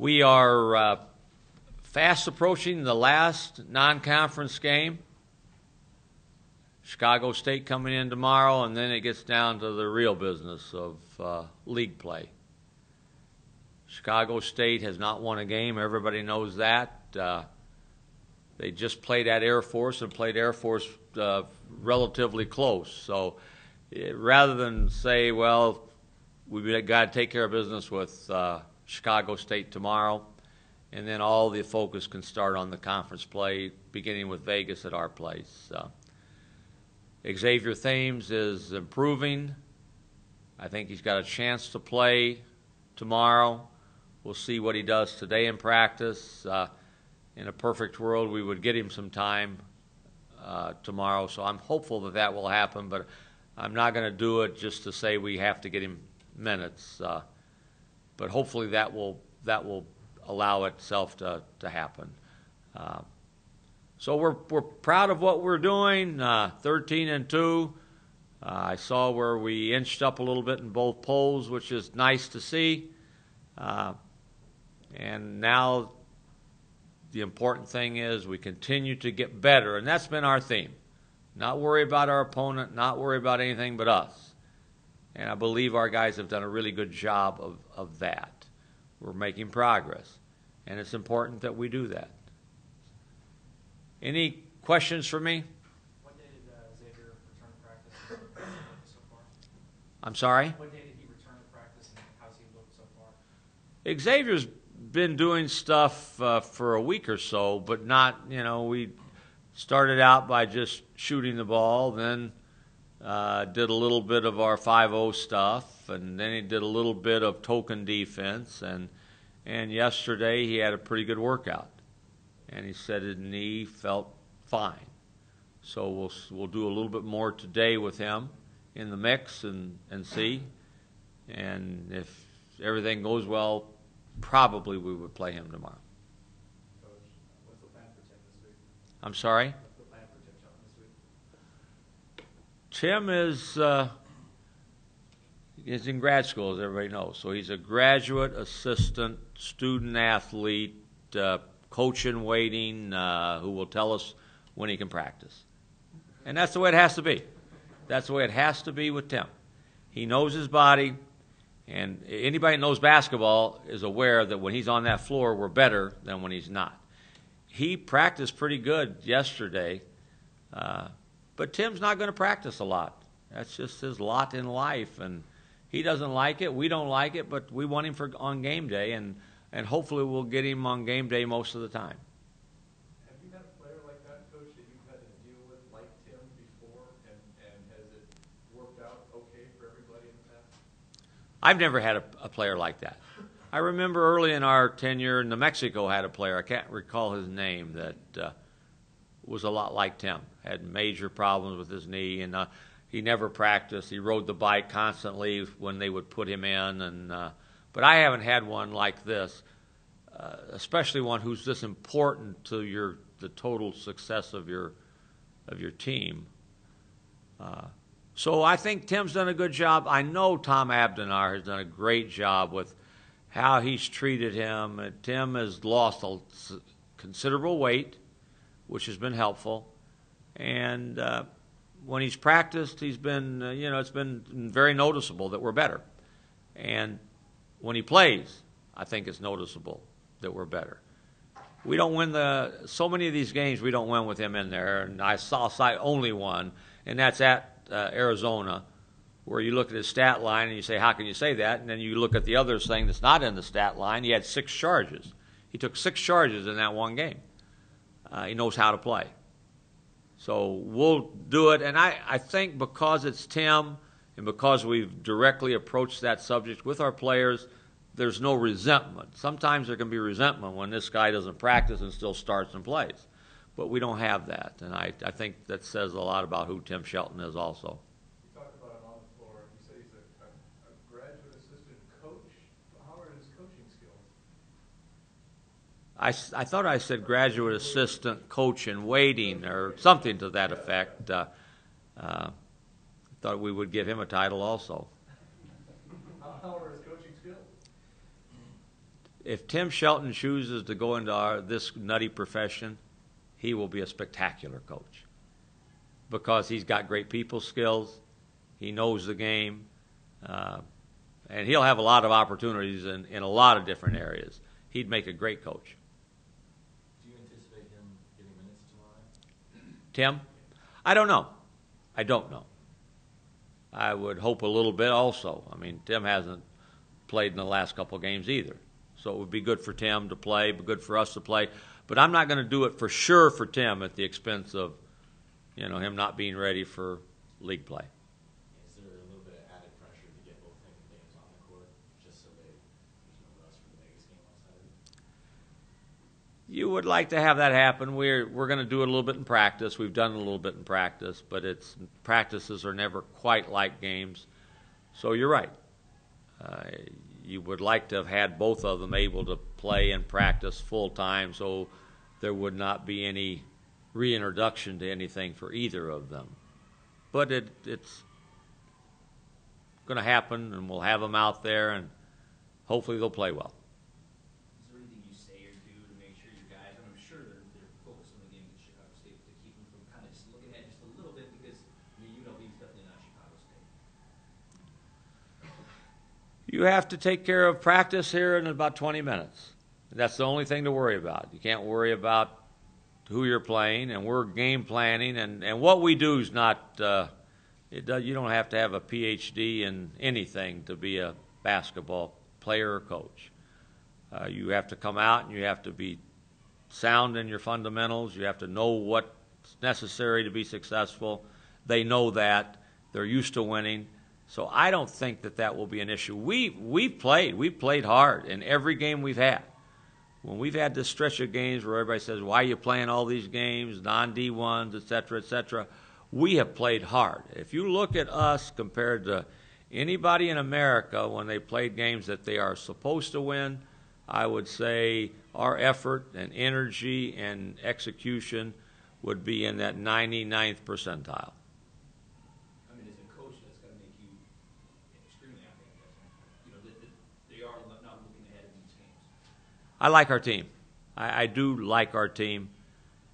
We are fast approaching the last non-conference game. Chicago State coming in tomorrow, and then it gets down to the real business of league play. Chicago State has not won a game. Everybody knows that. They just played at Air Force and played Air Force relatively close. So rather than say, well, we've got to take care of business with Chicago State tomorrow, and then all the focus can start on the conference play, beginning with Vegas at our place. Xavier Thames is improving. I think he's got a chance to play tomorrow. We'll see what he does today in practice. In a perfect world, we would get him some time tomorrow, so I'm hopeful that that will happen, but I'm not going to do it just to say we have to get him minutes. But hopefully that will allow itself to happen. So we're proud of what we're doing. 13-2. I saw where we inched up a little bit in both polls, which is nice to see. And now the important thing is we continue to get better, and that's been our theme. Not worry about our opponent, not worry about anything but us. And I believe our guys have done a really good job of that. We're making progress, and it's important that we do that. Any questions for me? What day did Xavier return to practice so far? I'm sorry? What day did he return to practice, and how's he looked so far? Xavier's been doing stuff for a week or so, but not, we started out by just shooting the ball, then did a little bit of our 5-0 stuff, and then he did a little bit of token defense, and yesterday he had a pretty good workout, and he said his knee felt fine. So we'll do a little bit more today with him in the mix and see, and if everything goes well, probably we would play him tomorrow. Coach, what's the plan for Tim this week? I'm sorry? What's the plan for Tim Shelton this week? Tim is in grad school, as everybody knows. So he's a graduate assistant, student athlete, coach in waiting, who will tell us when he can practice. And that's the way it has to be. That's the way it has to be with Tim. He knows his body. And anybody that knows basketball is aware that when he's on that floor, we're better than when he's not. He practiced pretty good yesterday, but Tim's not going to practice a lot. That's just his lot in life, and he doesn't like it. We don't like it, but we want him on game day, and hopefully we'll get him on game day most of the time. Have you had a player like that, Coach, that you've had to deal with like Tim before, and has it worked out okay for everybody in the past? I've never had a player like that. I remember early in our tenure, New Mexico had a player, I can't recall his name, that was a lot like Tim. Had major problems with his knee, and he never practiced. He rode the bike constantly when they would put him in. But I haven't had one like this, especially one who's this important to the total success of your team. So I think Tim's done a good job. I know Tom Abdenar has done a great job with how he's treated him. Tim has lost a considerable weight, which has been helpful. And when he's practiced, he's been, it's been very noticeable that we're better. And when he plays, I think it's noticeable that we're better. We don't win so many of these games we don't win with him in there. And I saw only one, and that's at Arizona, where you look at his stat line and you say, how can you say that? And then you look at the other thing that's not in the stat line. He had 6 charges. He took 6 charges in that one game. He knows how to play. So we'll do it. And I think because it's Tim and because we've directly approached that subject with our players, there's no resentment. Sometimes there can be resentment when this guy doesn't practice and still starts and plays. But we don't have that, and I think that says a lot about who Tim Shelton is also. You talked about him on the floor. You say he's a graduate assistant coach. How are his coaching skills? I thought I said graduate assistant coach in waiting or something to that effect. Thought we would give him a title also. How are his coaching skills? if Tim Shelton chooses to go into this nutty profession, he will be a spectacular coach because he's got great people skills, he knows the game, and he'll have a lot of opportunities in a lot of different areas. He'd make a great coach. Do you anticipate him getting minutes tomorrow night? Tim? I don't know. I don't know. I would hope a little bit also. I mean, Tim hasn't played in the last couple of games either. So it would be good for Tim to play, but good for us to play. But I'm not going to do it for sure for Tim at the expense of, him not being ready for league play. Is there a little bit of added pressure to get both him and James on the court just so there's no rust for the Vegas game on Saturday? You would like to have that happen. We're going to do it a little bit in practice. We've done it a little bit in practice, but practices are never quite like games. So you're right. You would like to have had both of them able to play and practice full time, so there would not be any reintroduction to anything for either of them. But it's going to happen, and we'll have them out there, and hopefully they'll play well. Is there anything you say or do to make sure your guys, and I'm sure they're focused on the game against Chicago State, to keep them from kind of just looking at just a little bit, because UNLV's definitely not Chicago State. You have to take care of practice here in about 20 minutes. That's the only thing to worry about. You can't worry about who you're playing, and we're game planning, and what we do is not, you don't have to have a PhD in anything to be a basketball player or coach. You have to come out and you have to be sound in your fundamentals. You have to know what's necessary to be successful. They know that. They're used to winning. So I don't think that will be an issue. We've played hard in every game we've had. When we've had this stretch of games where everybody says, why are you playing all these games, non-D1s, et cetera, we have played hard. If you look at us compared to anybody in America when they played games that they are supposed to win, I would say our effort and energy and execution would be in that 99th percentile. I mean, as a coach, that's got to make you extremely happy, I guess. That they are not looking ahead in these games. I like our team. I do like our team.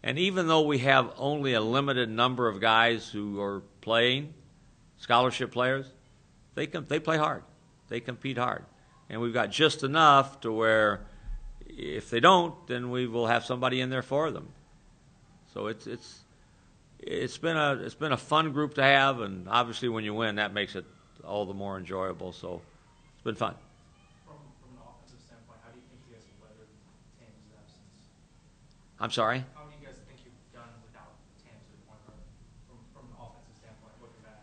And even though we have only a limited number of guys who are playing, scholarship players, they play hard. They compete hard. And we've got just enough to where if they don't, then we will have somebody in there for them. So it's been a fun group to have, and obviously when you win, that makes it all the more enjoyable. So it's been fun. From an offensive standpoint, how do you think you guys have weathered Tam's absence? I'm sorry? How do you guys think you've done without Tam to the point guard from an offensive standpoint, looking back?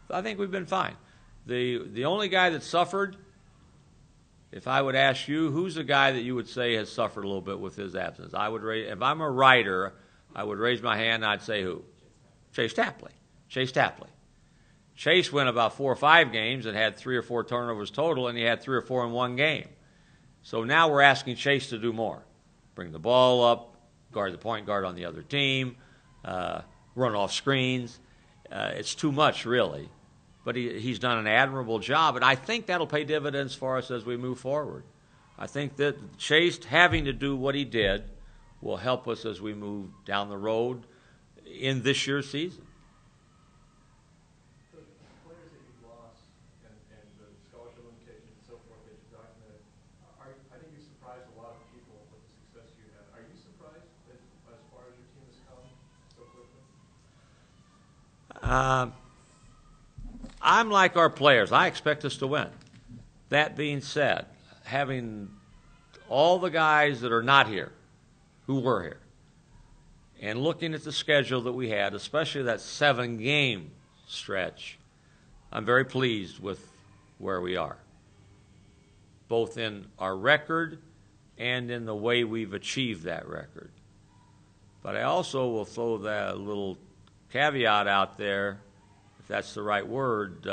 I think we've been fine. The only guy that suffered, if I would ask you, who's the guy that you would say has suffered a little bit with his absence? If I'm a writer, I would raise my hand and I'd say who? Chase Tapley. Chase went about 4 or 5 games and had 3 or 4 turnovers total, and he had 3 or 4 in one game. So now we're asking Chase to do more. Bring the ball up, guard the point guard on the other team, run off screens. It's too much, really. But he's done an admirable job, and I think that'll pay dividends for us as we move forward. I think that Chase having to do what he did will help us as we move down the road in this year's season. The players that you've lost and the scholarship limitations and so forth that you documented, I think you surprised a lot of people with the success you had. Are you surprised as far as your team has come so quickly? I'm like our players. I expect us to win. That being said, having all the guys that are not here, who were here, and looking at the schedule that we had, especially that 7-game stretch, I'm very pleased with where we are, both in our record and in the way we've achieved that record. But I also will throw that little caveat out there, if that's the right word.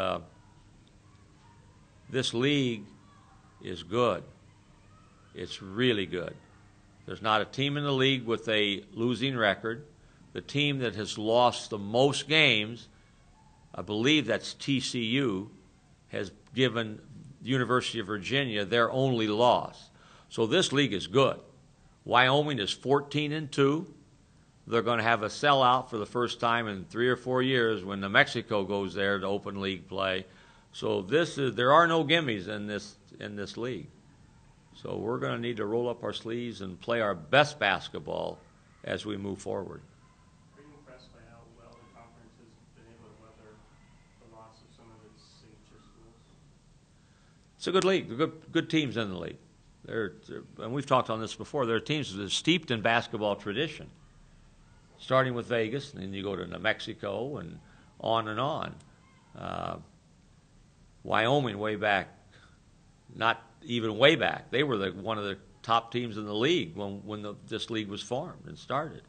This league is good. It's really good. There's not a team in the league with a losing record. The team that has lost the most games, I believe that's TCU, has given the University of Virginia their only loss. So this league is good. Wyoming is 14-2. They're going to have a sellout for the first time in 3 or 4 years when New Mexico goes there to open league play. So there are no gimmies in this league. So we're going to need to roll up our sleeves and play our best basketball as we move forward. Are you impressed by how well the conference has been able to weather the loss of some of its signature schools? It's a good league. There are good teams in the league. And we've talked on this before. There are teams that are steeped in basketball tradition, starting with Vegas, and then you go to New Mexico and on and on. Wyoming way back, not even way back. They were one of the top teams in the league when this league was formed and started.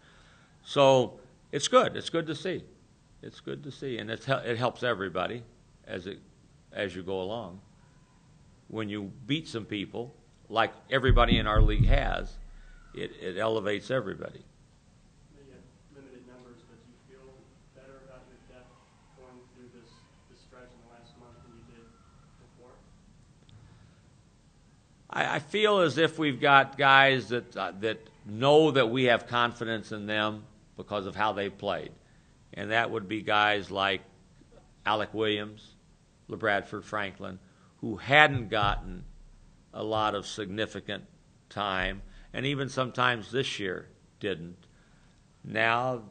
So it's good. It's good to see. It's good to see, and it helps everybody as you go along. When you beat some people, like everybody in our league has, it elevates everybody. You have limited numbers, but do you feel better about your depth going through this stretch in the last month than you did before? I feel as if we've got guys that know that we have confidence in them because of how they played. And that would be guys like Alec Williams, LeBradford Franklin, who hadn't gotten a lot of significant time, and even sometimes this year didn't. Now,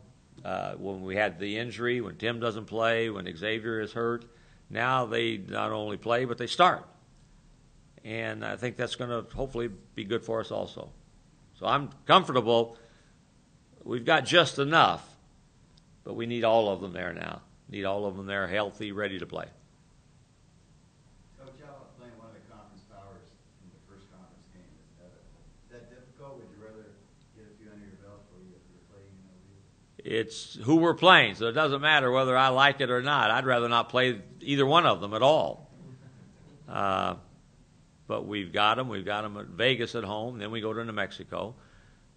when we had the injury, when Tim doesn't play, when Xavier is hurt, now they not only play, but they start. And I think that's going to hopefully be good for us also. So I'm comfortable. We've got just enough, but we need all of them there now. Need all of them there healthy, ready to play. Coach, how about playing one of the conference powers in the first conference game? Is that difficult? Would you rather get a few under your belt before you're playing in the league? It's who we're playing, so it doesn't matter whether I like it or not. I'd rather not play either one of them at all. But we've got them. We've got them at Vegas at home. Then we go to New Mexico.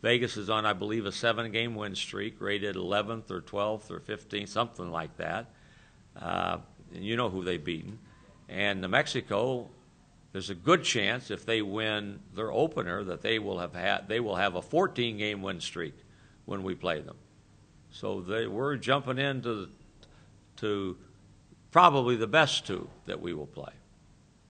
Vegas is on, I believe, a 7-game win streak, rated 11th or 12th or 15th, something like that. And you know who they've beaten. And New Mexico, there's a good chance if they win their opener that they will have a 14-game win streak when we play them. So we're jumping into probably the best two that we will play.